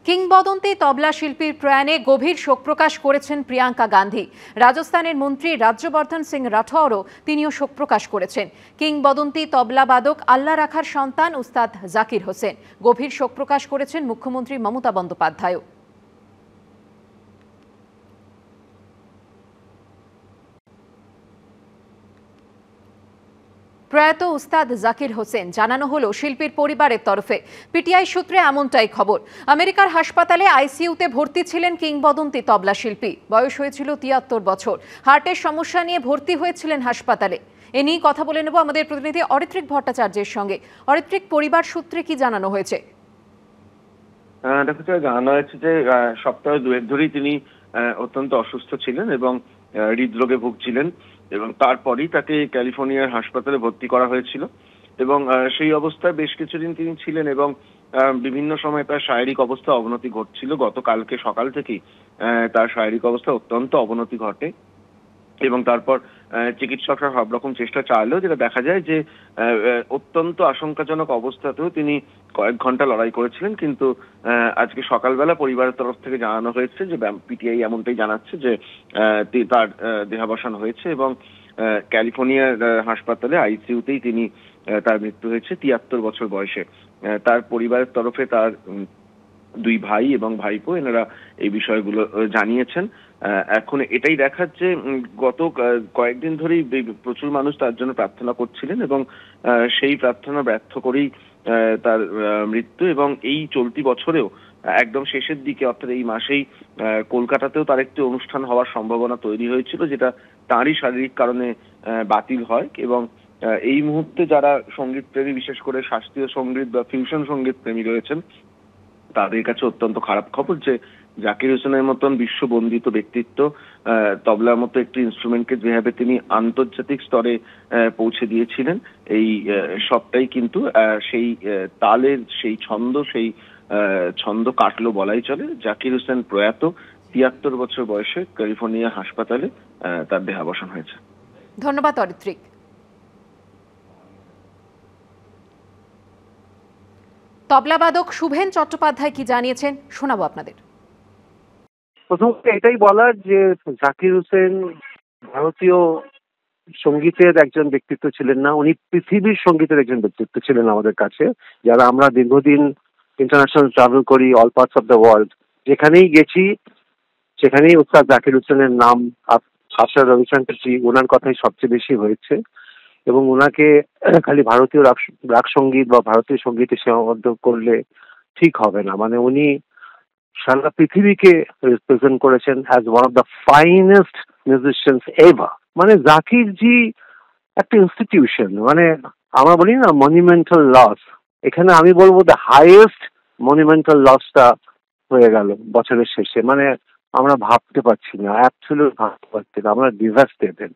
কিংবদন্তি তবলা শিল্পীর প্রয়াণে গভীর শোক প্রকাশ করেছেন প্রিয়াঙ্কা গান্ধী। রাজস্থানের মন্ত্রী রাজ্যবর্ধন সিং রাঠৌরও তিনিও শোক প্রকাশ করেছেন। কিংবদন্তি তবলাবাদক আল্লাহ রাখার সন্তান উস্তাদ জাকির হোসেন। গভীর শোক প্রকাশ করেছেন মুখ্যমন্ত্রী মমতা বন্দ্যোপাধ্যায়ও। প্রয়াত উস্তাদ জাকির হোসেন জানানো হলো শিল্পীর পরিবারের তরফে। পিটিআই সূত্রে এমনটাই খবর। আমেরিকার হাসপাতালে আইসিইউতে ভর্তি ছিলেন কিংবদন্তি তবলা শিল্পী। বয়স হয়েছিল ৭৩ বছর। হার্টের সমস্যা নিয়ে ভর্তি হয়েছিলেন হাসপাতালে। এ নিয়ে কথা বলে নেব আমাদের প্রতিনিধি অরিত্রিক ভট্টাচার্যের সঙ্গে। অরিত্রিক, পরিবার সূত্রে কি জানানো হয়েছে? দেখো, জানানো হয়েছে যে সপ্তাহ দুয়েক ধরেই তিনি অত্যন্ত অসুস্থ ছিলেন এবং হৃদরোগে ভুগছিলেন এবং তারপরই তাকে ক্যালিফোর্নিয়ার হাসপাতালে ভর্তি করা হয়েছিল এবং সেই অবস্থায় বেশ কিছুদিন তিনি ছিলেন এবং বিভিন্ন সময় তার শারীরিক অবস্থা অবনতি ঘটছিল। গতকালকে সকাল থেকেই তার শারীরিক অবস্থা অত্যন্ত অবনতি ঘটে এবং তারপর চিকিৎসকরা সব রকম চেষ্টা চালালেও যেটা দেখা যায় যে অত্যন্ত আশঙ্কাজনক অবস্থাতেও তিনি কয়েক ঘন্টা লড়াই করেছিলেন। কিন্তু আজকে সকালবেলা পরিবারের তরফ থেকে জানানো হয়েছে যে পিটিআই এমনটাই জানাচ্ছে যে তার দেহাবসান হয়েছে এবং ক্যালিফোর্নিয়ার হাসপাতালে আইসিইউতেই তিনি তার মৃত্যু হয়েছে ৭৩ বছর বয়সে। তার পরিবারের তরফে তার দুই ভাই এবং ভাইপো এনারা এই বিষয়গুলো জানিয়েছেন। এখন এটাই দেখার যে গত কয়েকদিন ধরেই প্রচুর মানুষ তার জন্য প্রার্থনা করছিলেন এবং সেই প্রার্থনা ব্যর্থ করেই তার মৃত্যু। এবং এই চলতি বছরেও একদম শেষের দিকে অর্থাৎ এই মাসেই কলকাতাতেও তার একটি অনুষ্ঠান হওয়ার সম্ভাবনা তৈরি হয়েছিল, যেটা তাঁরই শারীরিক কারণে বাতিল হয়। এবং এই মুহূর্তে যারা সঙ্গীত প্রেমী, বিশেষ করে শাস্ত্রীয় সঙ্গীত বা ফিউশন সঙ্গীত প্রেমী রয়েছেন, তাদের কাছে অত্যন্ত খারাপ খবর যে জাকির হোসেনের মতন বিশ্ববন্দিত ব্যক্তিত্ব তবলার মতো একটি ইনস্ট্রুমেন্টকে যেভাবে তিনি আন্তর্জাতিক স্তরে পৌঁছে দিয়েছিলেন, এই সবটাই কিন্তু সেই তালের সেই ছন্দ কাটলো বলাই চলে। জাকির হোসেন প্রয়াত, ৭৩ বছর বয়সে ক্যালিফোর্নিয়া হাসপাতালে তার দেহাবসান হয়েছে। ধন্যবাদ অরিত্রিক। তবলাবাদক শুভেন চট্টোপাধ্যায় কি জানিয়েছেন শোনাবো আপনাদের। প্রথমত এটাই বলার যে জাকির হোসেন ভারতীয় সঙ্গীতের একজন ব্যক্তিত্ব ছিলেন না, উনি পৃথিবীর সঙ্গীতের একজন ব্যক্তিত্ব ছিলেন আমাদের কাছে। যারা আমরা দীর্ঘদিন ইন্টারন্যাশনাল ট্রাভেল করি, all parts of the world, যেখানেই গেছি সেখানেই উস্তাদ জাকির হোসেনের নাম আফটার রবিশঙ্করজি ওনার কথাই সবচেয়ে বেশি হয়েছে। এবং ওনাকে খালি ভারতীয় রাগ সঙ্গীত বা ভারতীয় সঙ্গীতে সীমাবদ্ধ করলে ঠিক হবে না। মানে উনি সারা পৃথিবীকে রিপ্রেজেন্ট করেছেন as one of the finest musicians ever. মানে জাকির জি একটা ইনস্টিটিউশন, মানে আমরা বলি না মনুমেন্টাল লস, এখানে আমি বলবো দ্য হাইয়েস্ট মনুমেন্টাল লসটা হয়ে গেল বছরের শেষে। মানে আমরা ভাবতে পারছি না, অ্যাবসলিউট ভাবতে পারছি না, আমরা ডিভাস্টেটেড।